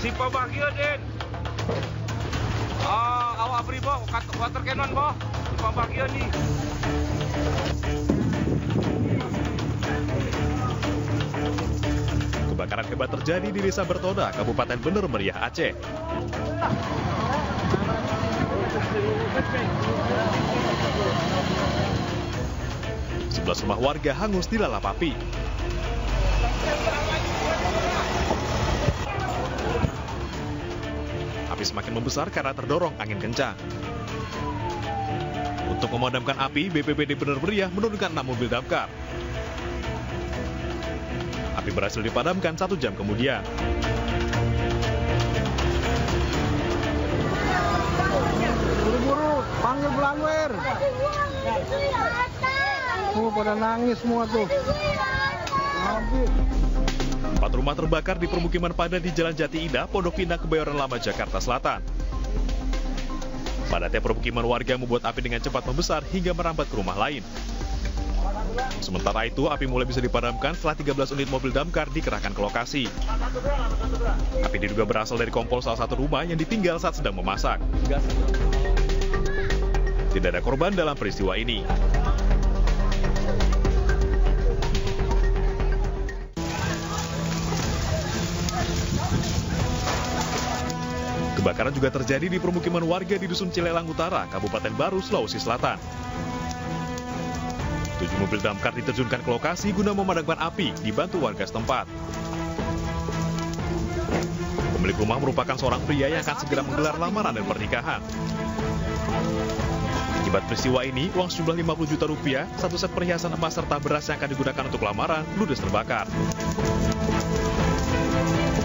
Si pabagyo din. Awak beri bo, water cannon bo. Si pabagyo ni. Kebakaran hebat terjadi di Desa Bertoda, Kabupaten Bener Meriah, Aceh. Sebelas rumah warga hangus dilalap api. Api semakin membesar karena terdorong angin kencang. Untuk memadamkan api, BPBD Bener Meriah menurunkan 6 mobil damkar. Api berhasil dipadamkan 1 jam kemudian. Buru-buru, panggil pelanwer. Pada nangis semua tuh. 4 rumah terbakar di permukiman padat di Jalan Jati Indah, Pondok Indah, Kebayoran Lama, Jakarta Selatan. Padatnya permukiman warga membuat api dengan cepat membesar hingga merambat ke rumah lain. Sementara itu, api mulai bisa dipadamkan setelah 13 unit mobil damkar dikerahkan ke lokasi. Api diduga berasal dari kompor salah satu rumah yang ditinggal saat sedang memasak. Tidak ada korban dalam peristiwa ini. Kebakaran juga terjadi di permukiman warga di Dusun Cilelang Utara, Kabupaten Baru, Sulawesi Selatan. 7 mobil damkar diterjunkan ke lokasi guna memadamkan api, dibantu warga setempat. Pemilik rumah merupakan seorang pria yang akan segera menggelar lamaran dan pernikahan. Akibat peristiwa ini, uang sejumlah 50 juta rupiah, 1 set perhiasan emas serta beras yang akan digunakan untuk lamaran ludes terbakar.